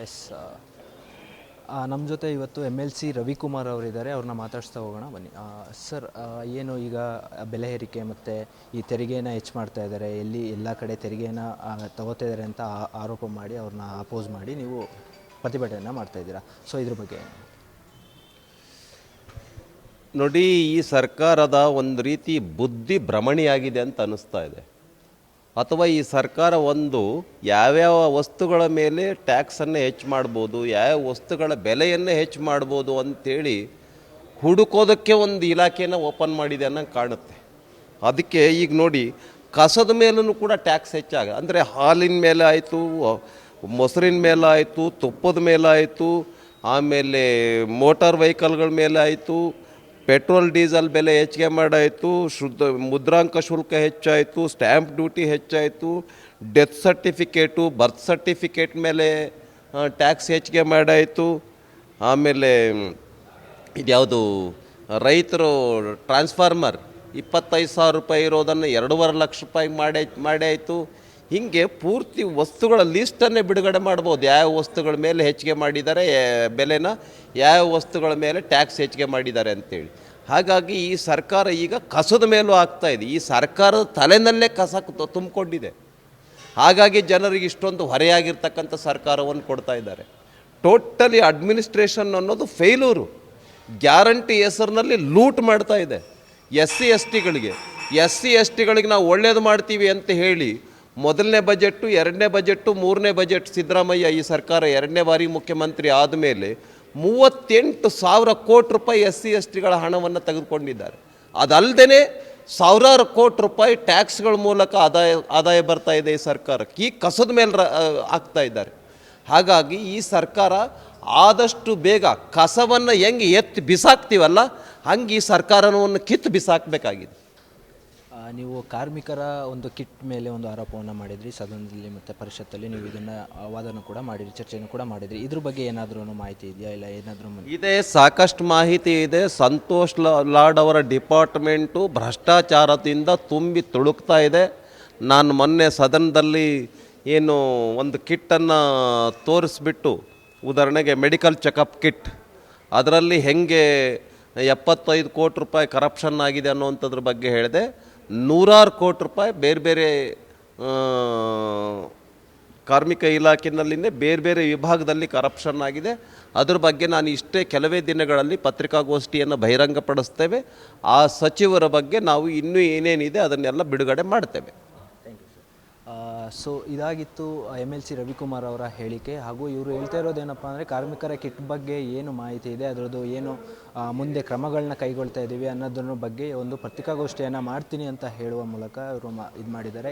S ನಮ್ಮ ಜೊತೆ ಇವತ್ತು MLC ರವಿಕುಮಾರ್ ಅವರಿದ್ದಾರೆ. ಅವ್ರನ್ನ ಮಾತಾಡಿಸ್ತಾ ಹೋಗೋಣ ಬನ್ನಿ. ಸರ್, ಏನು ಈಗ ಬೆಲೆ ಏರಿಕೆ ಮತ್ತು ಈ ತೆರಿಗೆನ ಹೆಚ್ಚು ಮಾಡ್ತಾ ಇದ್ದಾರೆ, ಎಲ್ಲ ಕಡೆ ತೆರಿಗೆನ ತಗೋತಾ ಇದ್ದಾರೆ ಅಂತ ಆರೋಪ ಮಾಡಿ ಅವ್ರನ್ನ ಅಪೋಸ್ ಮಾಡಿ ನೀವು ಪ್ರತಿಭಟನೆಯನ್ನು ಮಾಡ್ತಾಯಿದ್ದೀರಾ. ಸೊ ಇದ್ರ ಬಗ್ಗೆ ನೋಡಿ, ಈ ಸರ್ಕಾರದ ಒಂದು ರೀತಿ ಬುದ್ಧಿ ಭ್ರಮಣಿಯಾಗಿದೆ ಅಂತ ಅನ್ನಿಸ್ತಾ ಇದೆ. ಅಥವಾ ಈ ಸರ್ಕಾರ ಯಾವ್ಯಾವ ವಸ್ತುಗಳ ಮೇಲೆ ಟ್ಯಾಕ್ಸನ್ನು ಹೆಚ್ಚು ಮಾಡ್ಬೋದು, ಯಾವ್ಯಾವ ವಸ್ತುಗಳ ಬೆಲೆಯನ್ನು ಹೆಚ್ಚು ಮಾಡ್ಬೋದು ಅಂಥೇಳಿ ಹುಡುಕೋದಕ್ಕೆ ಒಂದು ಇಲಾಖೆನ ಓಪನ್ ಮಾಡಿದೆ ಅನ್ನೋ ಕಾಣುತ್ತೆ. ಅದಕ್ಕೆ ಈಗ ನೋಡಿ, ಕಸದ ಮೇಲೂ ಕೂಡ ಟ್ಯಾಕ್ಸ್ ಹೆಚ್ಚಾಗ, ಅಂದರೆ ಹಾಲಿನ ಮೇಲೆ ಆಯಿತು, ಮೊಸರಿನ ಮೇಲೆ ಆಯಿತು, ತುಪ್ಪದ ಮೇಲೆ ಆಯಿತು, ಆಮೇಲೆ ಮೋಟಾರ್ ವೆಹಿಕಲ್ಗಳ ಮೇಲೆ ಆಯಿತು, ಪೆಟ್ರೋಲ್ ಡೀಸೆಲ್ ಬೆಲೆ ಹೆಚ್ಚಿಗೆ ಮಾಡಾಯಿತು, ಮುದ್ರಾಂಕ ಶುಲ್ಕ ಹೆಚ್ಚಾಯಿತು, ಸ್ಟ್ಯಾಂಪ್ ಡ್ಯೂಟಿ ಹೆಚ್ಚಾಯಿತು, ಡೆತ್ ಸರ್ಟಿಫಿಕೇಟು, ಬರ್ತ್ ಸರ್ಟಿಫಿಕೇಟ್ ಮೇಲೆ ಟ್ಯಾಕ್ಸ್ ಹೆಚ್ಚಿಗೆ ಮಾಡಾಯಿತು. ಆಮೇಲೆ ಇದ್ಯಾವುದು ರೈತರು ಟ್ರಾನ್ಸ್ಫಾರ್ಮರ್ 25,000 ರೂಪಾಯಿ ಇರೋದನ್ನು 2.5 ಲಕ್ಷ ರೂಪಾಯಿ ಮಾಡಿ ಆಯಿತು. ಹೀಗೆ ಪೂರ್ತಿ ವಸ್ತುಗಳ ಲೀಸ್ಟನ್ನೇ ಬಿಡುಗಡೆ ಮಾಡ್ಬೋದು, ಯಾವ ವಸ್ತುಗಳ ಮೇಲೆ ಹೆಚ್ಚಿಗೆ ಮಾಡಿದ್ದಾರೆ ಬೆಲೆನ, ಯಾವ ವಸ್ತುಗಳ ಮೇಲೆ ಟ್ಯಾಕ್ಸ್ ಹೆಚ್ಚಿಗೆ ಮಾಡಿದ್ದಾರೆ ಅಂತೇಳಿ. ಹಾಗಾಗಿ ಈ ಸರ್ಕಾರ ಈಗ ಕಸದ ಮೇಲೂ ಆಗ್ತಾಯಿದೆ. ಈ ಸರ್ಕಾರದ ತಲೆನಲ್ಲೇ ಕಸ ತುಂಬಿಕೊಂಡಿದೆ. ಹಾಗಾಗಿ ಜನರಿಗೆ ಇಷ್ಟೊಂದು ಹೊರೆಯಾಗಿರ್ತಕ್ಕಂಥ ಸರ್ಕಾರವನ್ನು ಕೊಡ್ತಾ ಇದ್ದಾರೆ. ಟೋಟಲಿ ಅಡ್ಮಿನಿಸ್ಟ್ರೇಷನ್ ಅನ್ನೋದು ಫೇಲ್ಯೂರು. ಗ್ಯಾರಂಟಿ ಹೆಸರಿನಲ್ಲಿ ಲೂಟ್ ಮಾಡ್ತಾ ಇದೆ. ಎಸ್ ಸಿ ಎಸ್ ಟಿಗಳಿಗೆ ನಾವು ಒಳ್ಳೇದು ಮಾಡ್ತೀವಿ ಅಂತ ಹೇಳಿ ಮೊದಲನೇ ಬಜೆಟ್ಟು, 2ನೇ ಬಜೆಟ್ಟು, 3ನೇ ಬಜೆಟ್ ಸಿದ್ದರಾಮಯ್ಯ ಈ ಸರ್ಕಾರ 2ನೇ ಬಾರಿ ಮುಖ್ಯಮಂತ್ರಿ ಆದಮೇಲೆ 38,000 ಕೋಟಿ ರೂಪಾಯಿ ಎಸ್ ಟಿಗಳ ಹಣವನ್ನು ತೆಗೆದುಕೊಂಡಿದ್ದಾರೆ. ಅದಲ್ಲದೆ ಸಾವಿರಾರು ಕೋಟಿ ರೂಪಾಯಿ ಟ್ಯಾಕ್ಸ್ಗಳ ಮೂಲಕ ಆದಾಯ ಬರ್ತಾ ಇದೆ ಈ ಸರ್ಕಾರಕ್ಕೆ. ಈ ಕಸದ ಮೇಲೆ ಆಗ್ತಾ ಇದ್ದಾರೆ. ಹಾಗಾಗಿ ಈ ಸರ್ಕಾರ ಆದಷ್ಟು ಬೇಗ ಕಸವನ್ನು ಹೆಂಗೆ ಎತ್ತಿ ಬಿಸಾಕ್ತೀವಲ್ಲ, ಹಂಗೆ ಈ ಸರ್ಕಾರವನ್ನು ಕಿತ್ತು ಬಿಸಾಕಬೇಕಾಗಿದೆ. ನೀವು ಕಾರ್ಮಿಕರ ಒಂದು ಕಿಟ್ ಮೇಲೆ ಒಂದು ಆರೋಪವನ್ನು ಮಾಡಿದ್ರಿ ಸದನದಲ್ಲಿ ಮತ್ತು ಪರಿಷತ್ತಲ್ಲಿ. ನೀವು ಇದನ್ನು ವಾದನ ಕೂಡ ಮಾಡಿದ್ರಿ, ಚರ್ಚೆಯನ್ನು ಕೂಡ ಮಾಡಿದ್ರಿ. ಇದ್ರ ಬಗ್ಗೆ ಏನಾದರೂ ಮಾಹಿತಿ ಇದೆಯಾ? ಇಲ್ಲ ಏನಾದರೂ ಇದೆ, ಸಾಕಷ್ಟು ಮಾಹಿತಿ ಇದೆ. ಸಂತೋಷ್ ಲಾಡ್ ಅವರ ಡಿಪಾರ್ಟ್ಮೆಂಟು ಭ್ರಷ್ಟಾಚಾರದಿಂದ ತುಂಬಿ ತುಳುಕ್ತಾ ಇದೆ. ನಾನು ಮೊನ್ನೆ ಸದನದಲ್ಲಿ ಏನು ಒಂದು ಕಿಟ್ಟನ್ನು ತೋರಿಸ್ಬಿಟ್ಟು, ಉದಾಹರಣೆಗೆ ಮೆಡಿಕಲ್ ಚೆಕಪ್ ಕಿಟ್, ಅದರಲ್ಲಿ ಹೆಂಗೆ 75 ಕೋಟಿ ರೂಪಾಯಿ ಕರಪ್ಷನ್ ಆಗಿದೆ ಅನ್ನೋವಂಥದ್ರ ಬಗ್ಗೆ ಹೇಳಿದೆ. 100 ಕೋಟಿ ರೂಪಾಯಿ ಬೇರೆ ಬೇರೆ ಕಾರ್ಮಿಕ ಇಲಾಖೆಯಲ್ಲಿನೇ ಬೇರೆ ಬೇರೆ ವಿಭಾಗದಲ್ಲಿ ಕರಪ್ಷನ್ ಆಗಿದೆ. ಅದ್ರ ಬಗ್ಗೆ ನಾನು ಕೆಲವೇ ದಿನಗಳಲ್ಲಿ ಪತ್ರಿಕಾಗೋಷ್ಠಿಯನ್ನು ಬಹಿರಂಗಪಡಿಸ್ತೇವೆ. ಆ ಸಚಿವರ ಬಗ್ಗೆ ನಾವು ಇನ್ನೂ ಏನೇನಿದೆ ಅದನ್ನೆಲ್ಲ ಬಿಡುಗಡೆ ಮಾಡ್ತೇವೆ. ಸೊ ಇದಾಗಿತ್ತು MLC ರವಿಕುಮಾರ್ ಅವರ ಹೇಳಿಕೆ. ಹಾಗೂ ಇವರು ಹೇಳ್ತಾ ಇರೋದೇನಪ್ಪ ಅಂದರೆ, ಕಾರ್ಮಿಕರ ಕಿಟ್ ಬಗ್ಗೆ ಏನು ಮಾಹಿತಿ ಇದೆ, ಅದರದ್ದು ಏನು ಮುಂದೆ ಕ್ರಮಗಳನ್ನ ಕೈಗೊಳ್ತಾ ಇದ್ದೀವಿ ಅನ್ನೋದ್ರ ಬಗ್ಗೆ ಒಂದು ಪತ್ರಿಕಾಗೋಷ್ಠಿಯನ್ನು ಮಾಡ್ತೀನಿ ಅಂತ ಹೇಳುವ ಮೂಲಕ ಇವರು ಇದು ಮಾಡಿದ್ದಾರೆ.